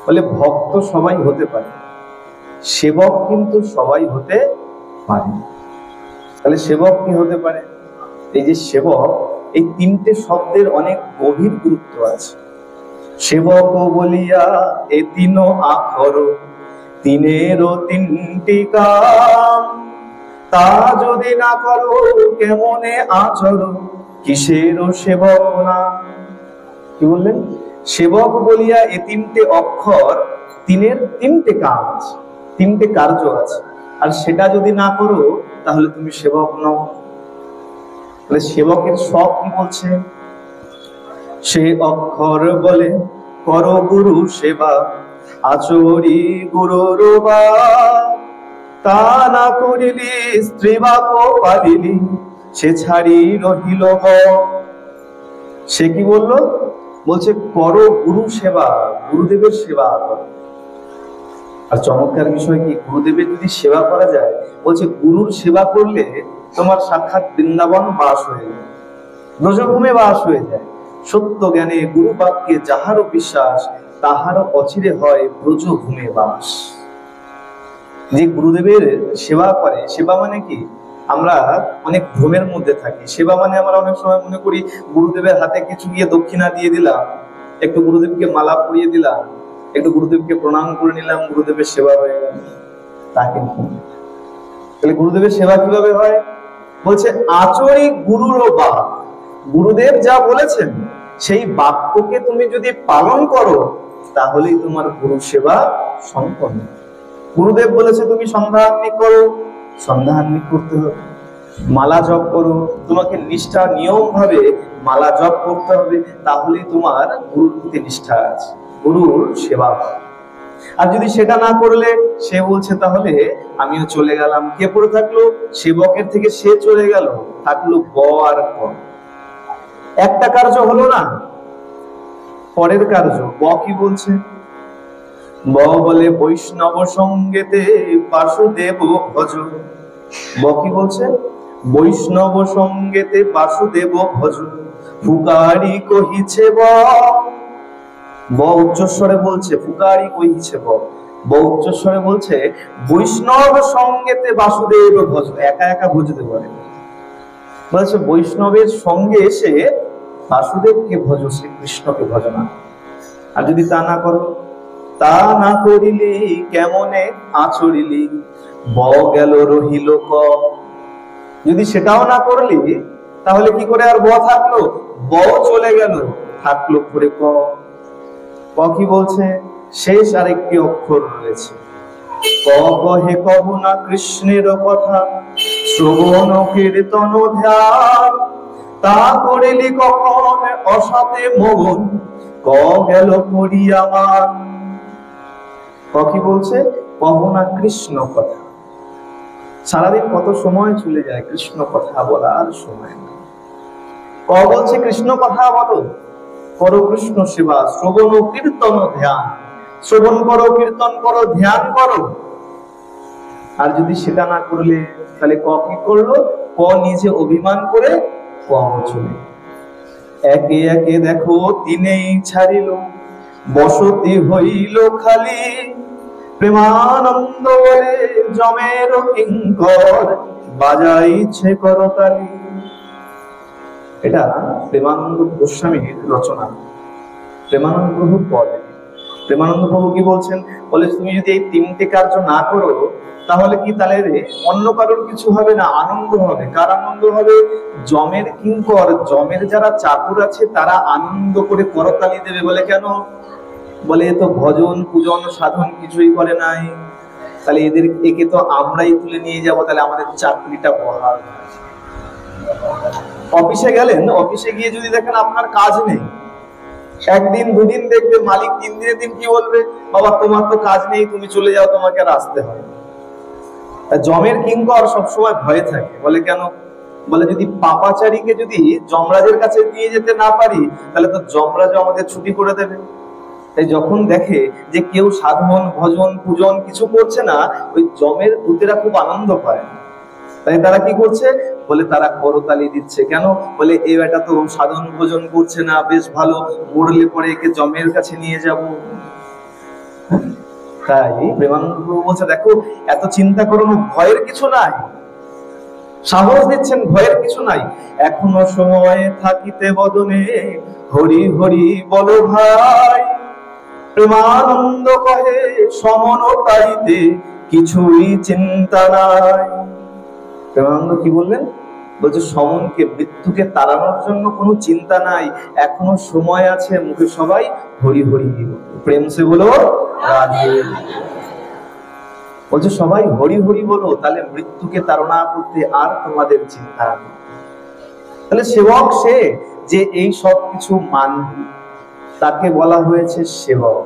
বলে ভক্ত সবাই হতে পারে, সেবক কিন্তু সবাই হতে পারে। তাহলে সেবক কি হতে পারে? এই যে সেবক, এই তিনটে শব্দের অনেক গভীর গুরুত্ব আছে। সেবক বলিয়া এ তিন আখর, তিনেরও তিনটি কাম, তা যদি না করো কেমনে আচর, কিসেরও সেবক না। কি বললেন? সেবক বলিয়া এ তিনটে অক্ষর, তিনের তিনটে কাজ, তিনটে কার্য আছে, আর সেটা যদি না করো তাহলে তুমি সেবক নও। তাহলে সেবকের সব কি বলছে? সে অক্ষর বলে কর গুরু সেবা, আচরি গুরুর বা, তা না করিলি স্ত্রী বাপ পালিলি, সে ছাড়ি রহিল গ। সে কি বললো? বলছে করো গুরু সেবা, গুরুদেবের সেবা করো। আর চমৎকার বিষয় কি, গুরুদেবের যদি সেবা করা যায়, বলছে গুরুর সেবা করলে তোমার সাক্ষাৎ বৃন্দাবন বাস হয়ে যায়, ব্রজভূমে বাস হয়ে যায়। সত্য জ্ঞানে গুরু বাক্যে যাহারও বিশ্বাস, তাহারও অচিরে হয় ব্রজভূমে বাস। যে গুরুদেবের সেবা করে, সেবা মানে কি, আমরা অনেক ভ্রমের মধ্যে থাকি। সেবা মানে আমরা অনেক সময় মনে করি গুরুদেবের হাতে কিছু গিয়ে দক্ষিণা দিয়ে দিলাম, একটু গুরুদেবকে মালা পরিয়ে দিলাম, একটু গুরুদেবকে প্রণাম করে নিলাম, গুরুদেবের সেবা হয়ে গেল। তা কিন্তু। তাহলে গুরুদেবের সেবা কিভাবে হয়? বলছে আচরি গুরুর বাক, গুরুদেব যা বলেছেন সেই বাক্যকে তুমি যদি পালন করো, তাহলেই তোমার গুরু সেবা সম্পন্ন। গুরুদেব বলেছে তুমি সন্ধ্যা আহ্নিক করো, সন্ধ্যা আহ্নিক করতে হবে। মালা জপ করো, তোমাকে নিষ্ঠা নিয়ম ভাবে মালা জপ করতে হবে, তাহলেই তোমার গুরুর প্রতি নিষ্ঠা আছে, গুরুর সেবা হবে। আর যদি সেটা না করলে, সে বলছে তাহলে আমিও চলে গেলাম। কে পড়ে থাকলো? সেবকের থেকে সে চলে গেল, থাকলো ব আর ক। একটা কার্য হলো না, পরের কার্য ব কি বলছে? ব বলে বৈষ্ণব সঙ্গেতে বাসুদেব ভজ। ব কি বলছে? বৈষ্ণব সঙ্গেতে বাসুদেব ভজ, ফুকারি কহিছে ব। ব উচ্চস্বরে বলছে, ফুকারি কহিছে ব। ব উচ্চস্বরে বলছে বৈষ্ণব সঙ্গেতে বাসুদেব ভজ। একা একা বুঝতে পারে, বলছে বৈষ্ণবের সঙ্গে এসে বাসুদেবকে ভজ, শ্রীকৃষ্ণকে ভজনা। আর যদি তা না করো, তা না করিলি কেমনে আচরিলি, ব গেল রহিল ক। যদি সেটাও না করলি, তাহলে কি করে আর ব থাকলো? ব চলে গেল, থাকলো পরে ক। ক কি বলছে? শেষ আরেকটি অক্ষর রয়েছে। ক কহে কব না কৃষ্ণের কথা, শ্রবণ কীর্তন ধ্যান, তা করিলি কখন অসাতে মগন, ক গেল করিয়া মান। ক কি বলছে? কহ না কৃষ্ণ কথা। সারাদিন কত সময় চলে যায় কৃষ্ণ কথা বলার সময় না। ক বলছে কৃষ্ণ কথা বলো, করো কৃষ্ণ সেবা, শ্রবণ কীর্তন ধ্যান। শ্রবণ করো, কীর্তন করো, ধ্যান করো। আর যদি সেটা না করলে, তাহলে ক কি করলো? ক নিজে অভিমান করে ক চলে। একে একে দেখো তিনেই ছাড়িল, বসতি হইল খালি, প্রেমানন্দ বলে জমের কিঙ্কর, বাজাইছে করতালি। এটা প্রেমানন্দ গোস্বামীর রচনা, প্রেমানন্দ প্রভু বলে। প্রেমানন্দ প্রভু কি বলছেন? বলে তুমি যদি এই তিনটে কার্য না করো, তাহলে কি, তাহলে অন্য কারোর কিছু হবে না, আনন্দ হবে। কার আনন্দ হবে? জমের কিঙ্কর, জমের যারা চাকর আছে তারা আনন্দ করে করতালি দেবে। বলে কেন? বলে এ তো ভজন পূজন সাধন কিছুই করে নাই, তাহলে একে তো আমরাই তুলে নিয়ে যাব, তাহলে আমাদের চাকরিটা বহাল। অফিসে গেলেন, অফিসে গিয়ে যদি দেখেন আপনার কাজ নেই, একদিন দুদিন দেখবে মালিক, তিন দিনের দিন কি বলবে? বাবা তোমার তো কাজ নেই, তুমি চলে যাও, তোমাকে আর আসতে হবে। জমের কিঙ্কর সবসময় ভয়ে থাকে। বলে কেন? বলে যদি পাপাচারীকে যদি যমরাজের কাছে নিয়ে যেতে না পারি, তাহলে তো যমরাজ আমাদের ছুটি করে দেবে। তাই যখন দেখে যে কেউ সাধন ভজন পূজন কিছু করছে না, ওই জমের দূতেরা খুব আনন্দ পায়। তাই তারা কি করছে? বলে তারা করতালি দিচ্ছে। কেন? বলে এই বেটা তো সাধন ভোজন করছে না, বেশ ভালো, মরলে পরে একে জমের কাছে নিয়ে যাব। তাই প্রেমানন্দ প্রভু বলছে, দেখো এত চিন্তা করো না, ভয়ের কিছু নাই। সাহস দিচ্ছেন, ভয়ের কিছু নাই। এখনো সময় থাকিতে বদনে হরি হরি বলো ভাই। প্রেমানন্দ কহে সমন তাইতে কিছুই চিন্তা নাই। প্রেমানন্দ কি বললেন? বলছে সমনকে, মৃত্যুকে তাড়ানোর জন্য কোনো চিন্তা নাই, এখনো সময় আছে। মুখে সবাই হরি হরি প্রেম সে বলো রাধে। বলছে সবাই হরি হরি বলো, তাহলে মৃত্যুকে তাড়না করতে আর তোমাদের চিন্তা নেই। তাহলে সেবক সে যে এই সব কিছু মানবে, তাকে বলা হয়েছে সেবক।